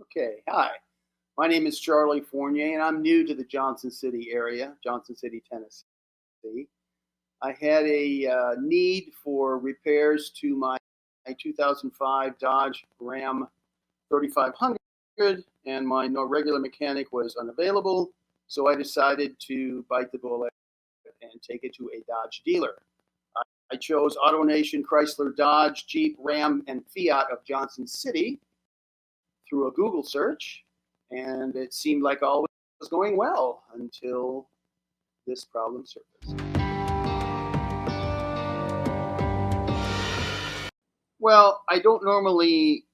Okay, hi. My name is Charlie Fournier, and I'm new to the Johnson City area, Johnson City, Tennessee. I had a need for repairs to my 2005 Dodge Ram 3500, and my no regular mechanic was unavailable, so I decided to bite the bullet and take it to a Dodge dealer. I chose Autonation Chrysler, Dodge, Jeep, Ram, and Fiat of Johnson City through a Google search, and it seemed like all was going well until this problem surfaced. Well, I don't normally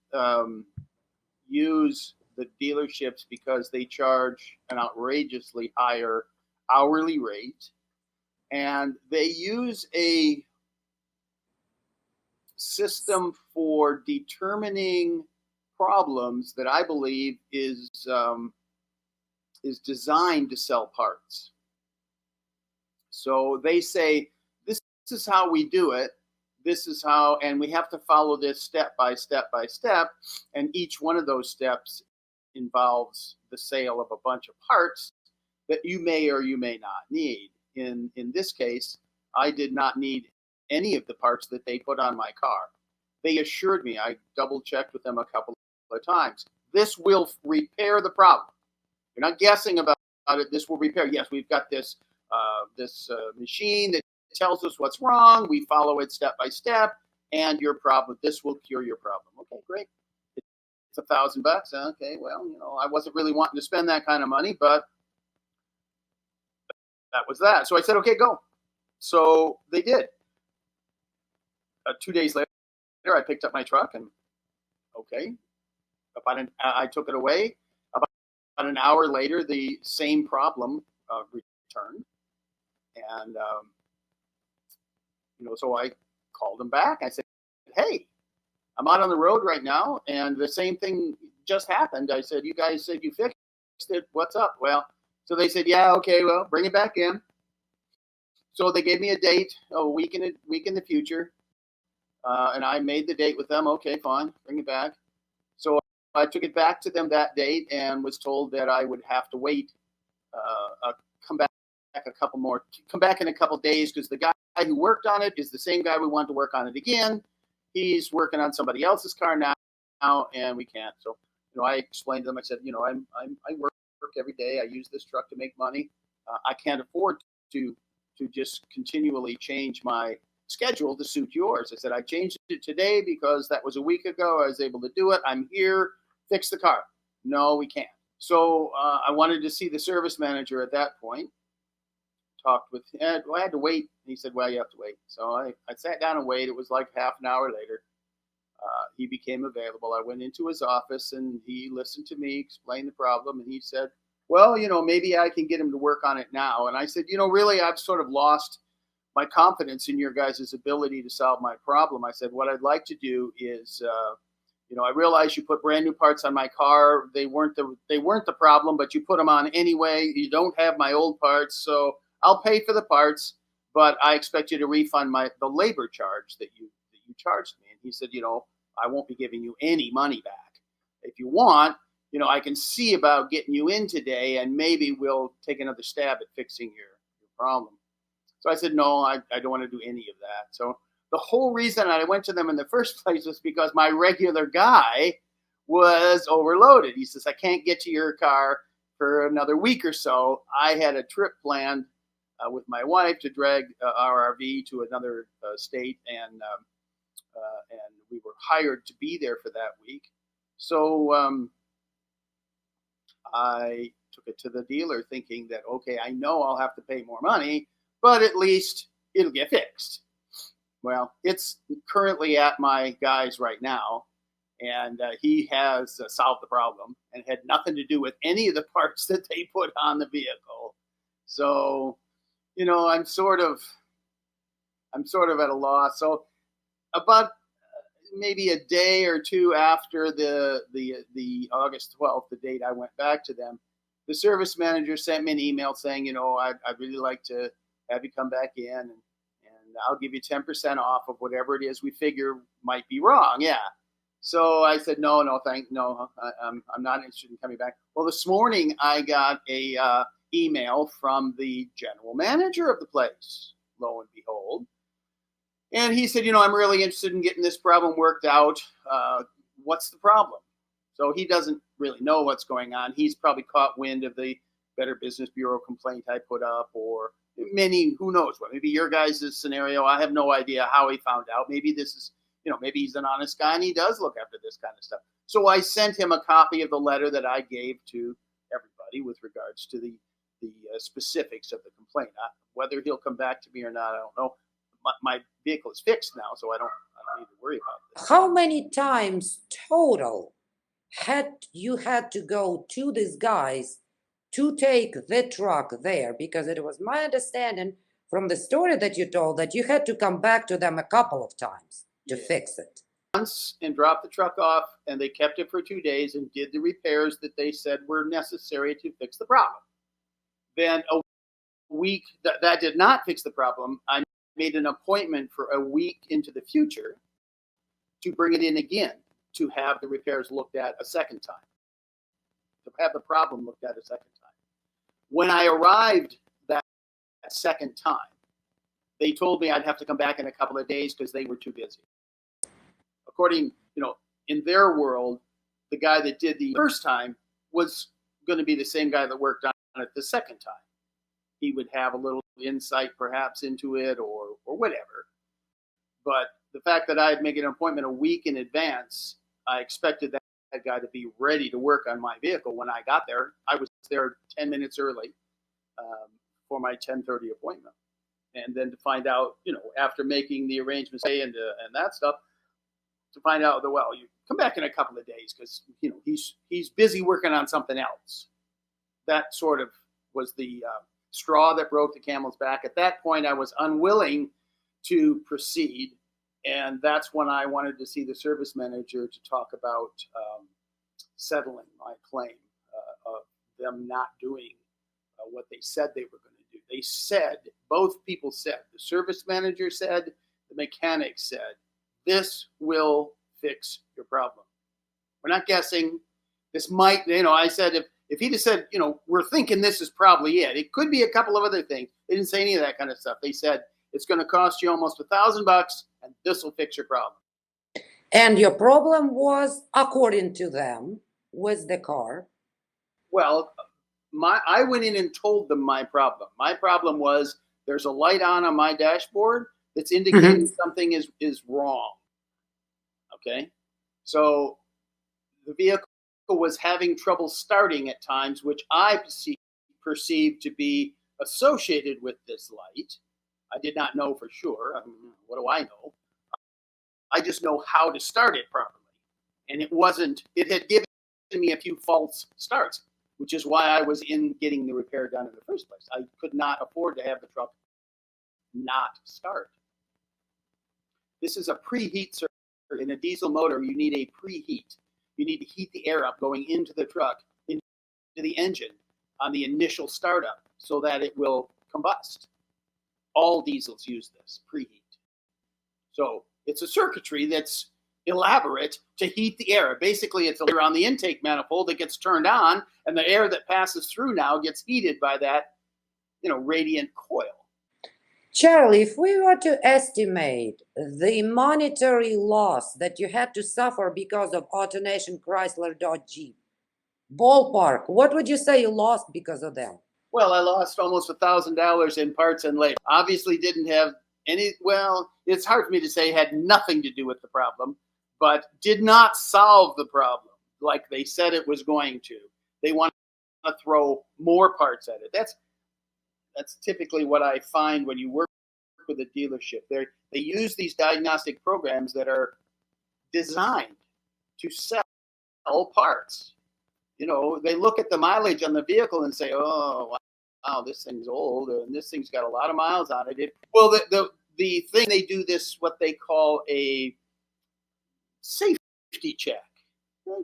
use the dealerships because they charge an outrageously higher hourly rate, and they use a system for determining problems that I believe is designed to sell parts. So they say, this is how we do it. This is how, and we have to follow this step by step by step. And each one of those steps involves the sale of a bunch of parts that you may or you may not need. In this case, I did not need any of the parts that they put on my car. They assured me, I double checked with them a couple of times, this will repair the problem. You're not guessing about it. This will repair. Yes, we've got this machine that tells us what's wrong. We follow it step by step, and your problem. This will cure your problem. Okay, great. It's $1,000. Okay, well, I wasn't really wanting to spend that kind of money, but that was that. So I said, okay, go. So they did. 2 days later, I picked up my truck, and okay, I took it away. About an hour later, the same problem returned, and so I called them back. I said, "Hey, I'm out on the road right now, and the same thing just happened." I said, "You guys said you fixed it. What's up?" Well, so they said, "Yeah, okay, well, bring it back in." So they gave me a date, a week in the future, and I made the date with them. Okay, fine, bring it back. So I took it back to them that date and was told that I would have to wait, come back in a couple days, because the guy who worked on it is the same guy we want to work on it again. He's working on somebody else's car now, and we can't. So, I explained to them. I said, I work every day. I use this truck to make money. I can't afford to just continually change my schedule to suit yours. I said, I changed it today because that was a week ago. I was able to do it. I'm here. Fix the car. No, we can't. So I wanted to see the service manager at that point. Talked with him. I had to wait. He said, well, you have to wait. So I sat down and waited. It was like half an hour later. He became available. I went into his office, and he listened to me, explain the problem, and he said, well, maybe I can get him to work on it now. And I said, really, I've sort of lost my confidence in your guys' ability to solve my problem. I said, what I'd like to do is, I realize you put brand new parts on my car. They weren't the problem, but you put them on anyway. You don't have my old parts, so I'll pay for the parts, but I expect you to refund the labor charge that you charged me. And he said, I won't be giving you any money back. If you want, I can see about getting you in today, and maybe we'll take another stab at fixing your problem. So I said, no, I don't want to do any of that. So the whole reason I went to them in the first place was because my regular guy was overloaded. He says, I can't get to your car for another week or so. I had a trip planned with my wife to drag our RV to another state, and we were hired to be there for that week. So I took it to the dealer thinking that, okay, I know I'll have to pay more money, but at least it'll get fixed. Well, it's currently at my guy's right now, and he has solved the problem and had nothing to do with any of the parts that they put on the vehicle. So, I'm sort of at a loss. So about maybe a day or two after the August 12th, the date I went back to them, the service manager sent me an email saying, I'd really like to have you come back in, and I'll give you 10% off of whatever it is we figure might be wrong. Yeah. So I said, no, I'm not interested in coming back. Well, this morning I got a email from the general manager of the place, lo and behold. And he said, I'm really interested in getting this problem worked out. What's the problem? So he doesn't really know what's going on. He's probably caught wind of the Better Business Bureau complaint I put up, or who knows what. Maybe your guys' scenario. I have no idea how he found out. Maybe this is, maybe he's an honest guy and he does look after this kind of stuff. So I sent him a copy of the letter that I gave to everybody with regards to the specifics of the complaint. Whether he'll come back to me or not, I don't know. My vehicle is fixed now, so I don't need to worry about this. How many times total had to go to these guys to take the truck there? Because it was my understanding from the story that you told that you had to come back to them a couple of times to fix it. Once and dropped the truck off, and they kept it for 2 days and did the repairs that they said were necessary to fix the problem. Then a week, that did not fix the problem. I made an appointment for a week into the future to bring it in again, to have the repairs looked at a second time, to have the problem looked at a second time. When I arrived that second time, they told me I'd have to come back in a couple of days because they were too busy. According, in their world, the guy that did the first time was going to be the same guy that worked on it the second time. He would have a little insight perhaps into it or whatever. But the fact that I'd make an appointment a week in advance, I expected that guy to be ready to work on my vehicle when I got there. I was there 10 minutes early for my 10:30 appointment. And then to find out, after making the arrangements and that stuff, to find out that, well, you come back in a couple of days because, he's busy working on something else. That sort of was the straw that broke the camel's back. At that point, I was unwilling to proceed. And that's when I wanted to see the service manager to talk about settling my claim of them not doing what they said they were going to do. They said, both people said, the service manager said, the mechanic said, this will fix your problem. We're not guessing. This might, I said, if he'd have said, we're thinking this is probably it. It could be a couple of other things. They didn't say any of that kind of stuff. They said, it's going to cost you almost $1,000 and this will fix your problem. And your problem was, according to them, was the car? Well, I went in and told them my problem. My problem was there's a light on my dashboard that's indicating something is wrong. Okay? So the vehicle was having trouble starting at times, which I perceived to be associated with this light. I did not know for sure. What do I know? I just know how to start it properly. And it had given me a few false starts, which is why I was in getting the repair done in the first place. I could not afford to have the truck not start. This is a preheat circuit. In a diesel motor, you need a preheat. You need to heat the air up going into the truck, into the engine on the initial startup so that it will combust. All diesels use this preheat. So it's a circuitry that's elaborate to heat the air. Basically, it's on the intake manifold that gets turned on, and the air that passes through now gets heated by that, radiant coil. Charlie, if we were to estimate the monetary loss that you had to suffer because of Autonation Chrysler Jeep, ballpark, what would you say you lost because of them? Well, I lost almost $1,000 in parts and labor. Obviously didn't have any, it's hard for me to say had nothing to do with the problem, but did not solve the problem like they said it was going to. They want to throw more parts at it. That's typically what I find when you work with a dealership. They use these diagnostic programs that are designed to sell parts. They look at the mileage on the vehicle and say, oh, wow, this thing's old, and this thing's got a lot of miles on it. The thing they do this, what they call a safety check.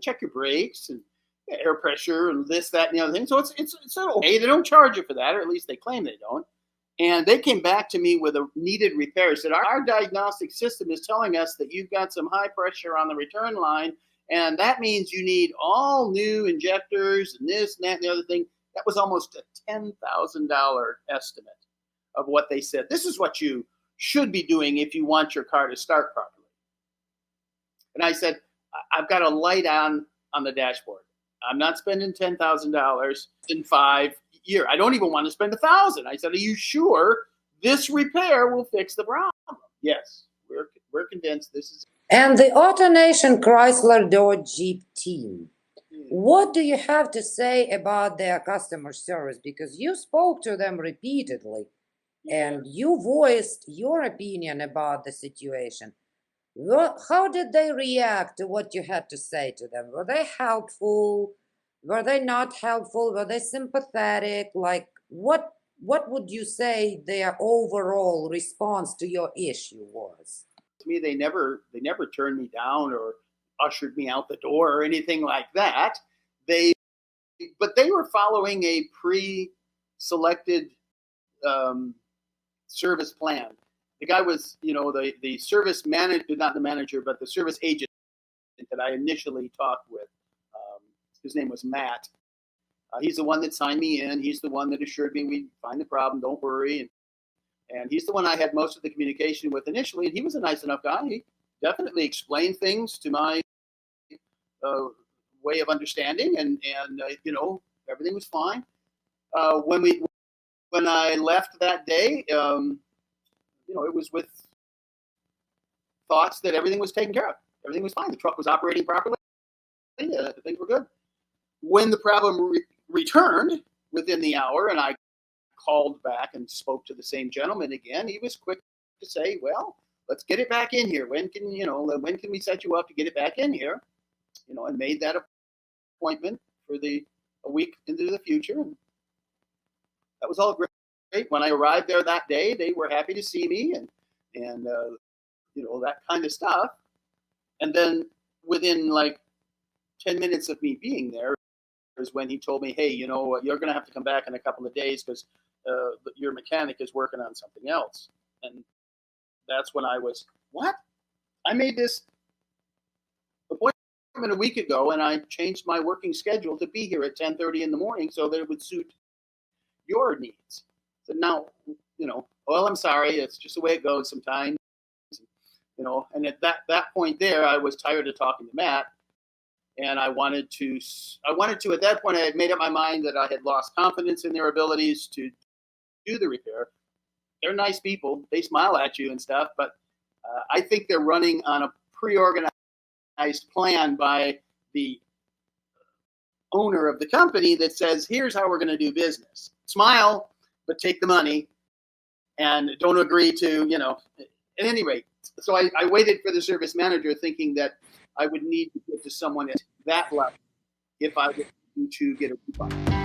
Check your brakes and air pressure and this, that, and the other thing. So it's okay. They don't charge you for that, or at least they claim they don't. And they came back to me with a needed repair. Said, our diagnostic system is telling us that you've got some high pressure on the return line, and that means you need all new injectors and this and that and the other thing. That was almost a $10,000 estimate of what they said. This is what you should be doing if you want your car to start properly. And I said, I've got a light on the dashboard. I'm not spending $10,000 in 5 years. I don't even want to spend $1,000. I said, are you sure this repair will fix the problem? Yes, we're convinced this is. And the Autonation Chrysler Dodge Jeep team, what do you have to say about their customer service? Because you spoke to them repeatedly and you voiced your opinion about the situation. How did they react to what you had to say to them? Were they helpful? Were they not helpful? Were they sympathetic? Like, what would you say their overall response to your issue was? To me, they never turned me down or ushered me out the door or anything like that. But they were following a pre-selected service plan. The guy was, the service manager, not the manager, but the service agent that I initially talked with. His name was Matt. He's the one that signed me in. He's the one that assured me we'd find the problem, don't worry. And he's the one I had most of the communication with initially. And he was a nice enough guy. He definitely explained things to my way of understanding, and everything was fine. When I left that day, it was with thoughts that everything was taken care of. Everything was fine. The truck was operating properly. Things were good. When the problem returned within the hour, and I called back and spoke to the same gentleman again, he was quick to say, "Well, let's get it back in here. When can we set you up to get it back in here?" And made that appointment for a week into the future. And that was all great. When I arrived there that day, they were happy to see me and that kind of stuff. And then within like 10 minutes of me being there is when he told me, "Hey, you're going to have to come back in a couple of days because your mechanic is working on something else." And that's when I was, what? I made this appointment a week ago, and I changed my working schedule to be here at 10:30 in the morning so that it would suit your needs. So now, well, I'm sorry, it's just the way it goes sometimes. And at that point there, I was tired of talking to Matt, and I wanted to, at that point, I had made up my mind that I had lost confidence in their abilities to do the repair. They're nice people. They smile at you and stuff, but I think they're running on a pre-organized plan by the owner of the company that says, here's how we're going to do business. Smile, but take the money and don't agree to, at any rate. So I waited for the service manager thinking that I would need to get to someone at that level if I were to get a coupon.